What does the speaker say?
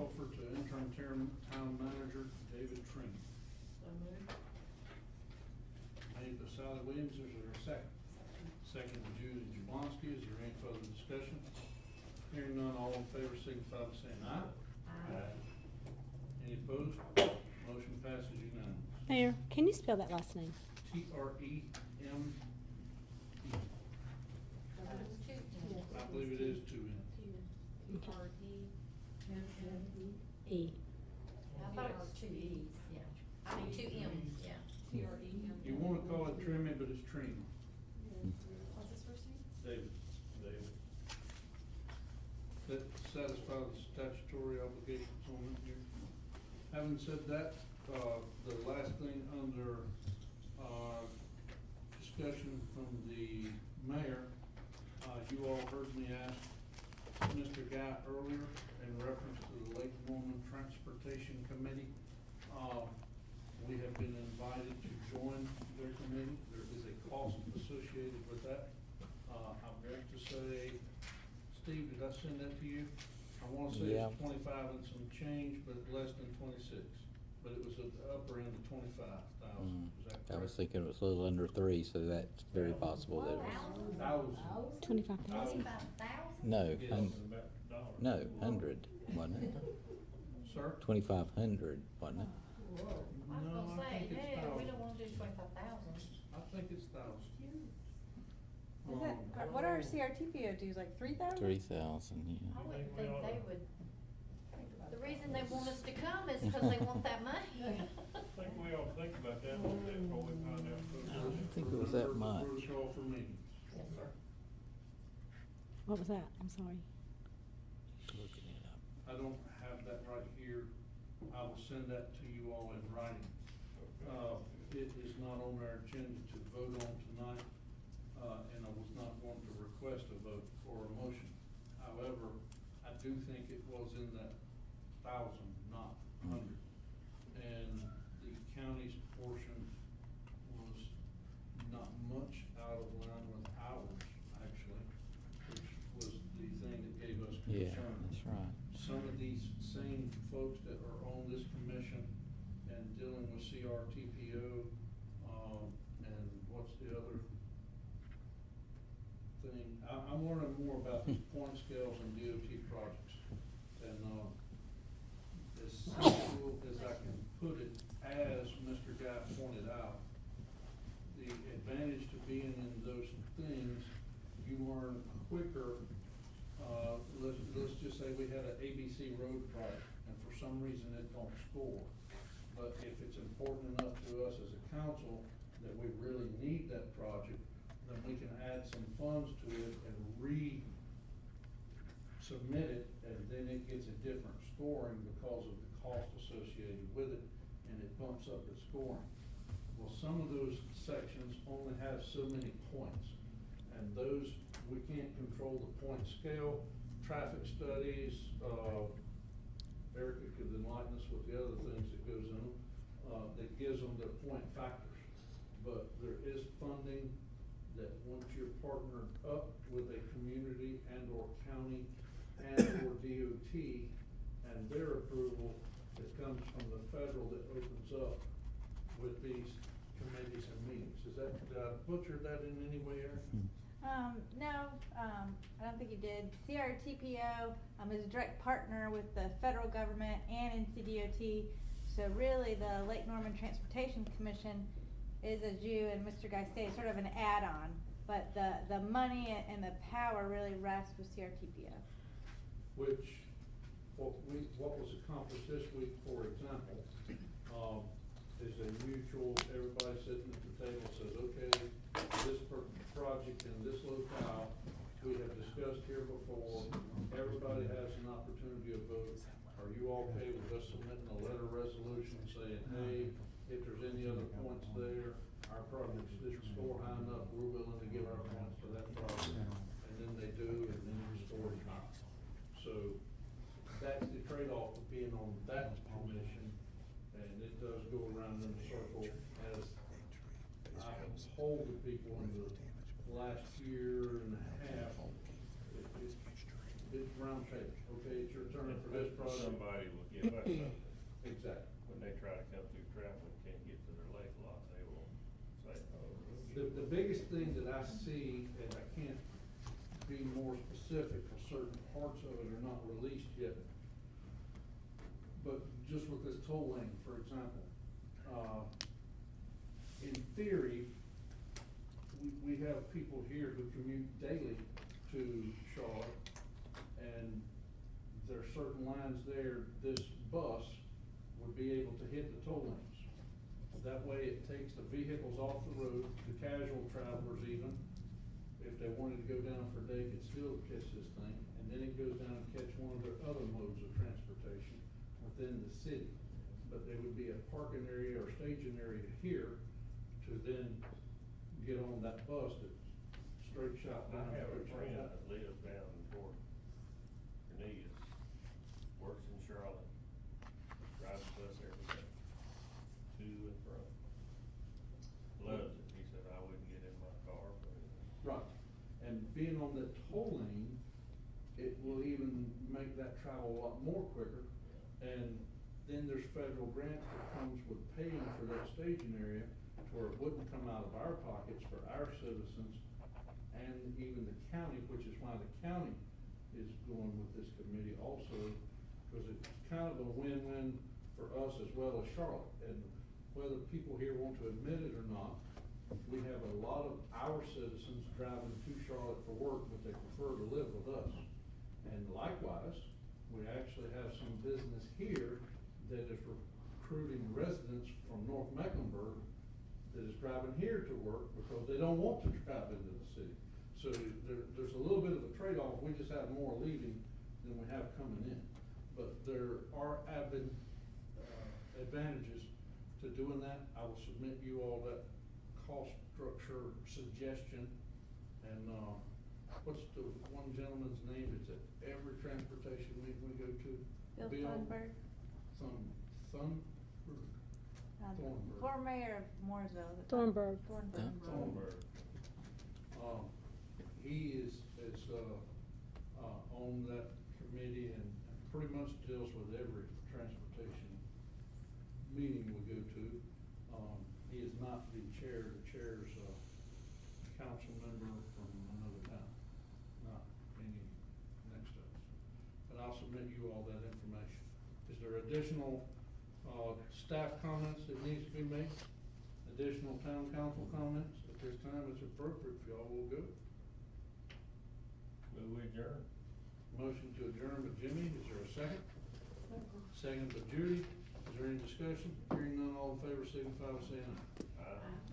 offer to interim town manager David Trim. So moved. Made by Sally Williams, is there a second? Second by Judy Jablonski, is there any further discussion? Hearing none, all in favor signify by saying aye. Aye. Any opposed? Motion passes unanimous. Mayor, can you spell that last name? T-R-E-M-E. I believe it is two M's. E. I thought it was two E's, yeah. I mean, two M's, yeah. T-R-E-M. You wanna call it Trimmy, but it's Trim. What's his first name? David. That satisfy the statutory obligations on it here. Having said that, the last thing under, discussion from the mayor, you all heard me ask Mr. Guy earlier in reference to the Lake Norman Transportation Committee. We have been invited to join their committee. There is a cost associated with that. I want to say, Steve, did I send that to you? I wanna say Yeah. it's 25 and some change, but less than 26. But it was at the upper end of 25,000, is that correct? I was thinking it was a little under 3, so that's very possible that it was. Thousand. 25,000. 25,000? No, Yes. no, 100, wasn't it? Sir? 2,500, wasn't it? I was No, gonna I say, think it's hey, we 1,000. don't wanna do 25,000. I think it's 1,000. Is that, what are CRTPO dues, like 3,000? 3,000, I yeah. wouldn't think they would, the reason they want us to come is because they want that money. I think we ought to think about that a little bit before we find out. I don't think it was that Remember much. the protocol for meetings. Yes, sir. What was that? I'm sorry. Looking it up. I don't have that right here. I will send that to you all in writing. It is not on our agenda to vote on tonight, and I was not going to request a vote for a motion. However, I do think it was in that 1,000, not 100. And the county's portion was not much out of line with ours, actually, which was the thing that gave us Yeah, concern. that's right. Some of these same folks that are on this commission and dealing with CRTPO, and what's the other thing? I'm learning more about these point scales and DOT projects. And, as simple as I can put it, as Mr. Guy pointed out, the advantage to being in those things, you learn quicker. Let's just say we had an ABC road project, and for some reason it don't score. But if it's important enough to us as a council that we really need that project, then we can add some funds to it and submit it, and then it gets a different scoring because of the cost associated with it, and it bumps up the scoring. Well, some of those sections only have so many points, and those, we can't control the point scale. Traffic studies, Erica could enlighten us with the other things that goes in them, that gives them their point factors. But there is funding that once you're partnered up with a community and or county and or DOT and their approval, that comes from the federal that opens up with these committees and meetings. Is that, did I butcher that in any way, Eric? No, I don't think you did. CRTPO, is a direct partner with the federal government and NCDOT. So really, the Lake Norman Transportation Commission is, as you and Mr. Guy say, sort of an add-on. But the money and the power really rests with CRTPO. Which, what was accomplished this week, for example, is a mutual, everybody sitting at the table says, okay, this project in this locale, we have discussed here before, everybody has an opportunity to vote. Are you okay with us submitting a letter resolution saying, hey, if there's any other points there, our projects didn't score high enough, we're willing to give our points to that project. And then they do, and then the score is high. So that's the trade-off of being on that commission, and it does go around in a circle. As I have told the people in the last year and a half, it round table, okay, it's your turn for this project. Somebody will give us something. Exactly. When they try to come through traffic, and can't get to their lake lot, they will say, oh. we'll The get-" biggest thing that I see, and I can't be more specific, because certain parts of it are not released yet. But just with this toll lane, for example, in theory, we have people here who commute daily to Charlotte, and there are certain lines there, this bus would be able to hit the toll lanes. That way it takes the vehicles off the road, the casual travelers even, if they wanted to go down for a day, could still catch this thing, and then it goes down and catch one of their other modes of transportation within the city. But there would be a parking area or staging area here to then get on that bus that's straight shot I down. have a straight shot friend out. that lives down toward Cornelius, works in Charlotte, drives the bus every day, to and from. Loves it, he said, I wouldn't get in my car, but. Right, and being on that toll lane, it will even make that travel a lot more quicker. And then there's federal grants that comes with paying for that staging area, to where it wouldn't come out of our pockets for our citizens, and even the county, which is why the county is going with this committee also, because it's kind of a win-win for us as well as Charlotte. And whether people here want to admit it or not, we have a lot of our citizens driving to Charlotte for work, but they prefer to live with us. And likewise, we actually have some business here that is recruiting residents from North Mecklenburg that is driving here to work because they don't want to drive into the city. So there's a little bit of a trade-off, we just have more leaving than we have coming in. But there are advantages to doing that. I will submit you all that cost structure suggestion. And, what's the one gentleman's name, it's at every transportation meeting we go to? Bill Thunberg, Thunberg? Thornburg. former mayor of Mooresville. Thornburg. Thornburg. Thornburg. He is on that committee and pretty much deals with every transportation meeting we go to. He is not the chair, the chair's a council member from another town, not any next to us. But I'll submit you all that information. Is there additional, staff comments that needs to be made? Additional town council comments? At this time, it's appropriate if y'all will go. Will we adjourn? Motion to adjourn by Jimmy, is there a second? Second by Judy, is there any discussion? Hearing none, all in favor signify by saying aye. Aye.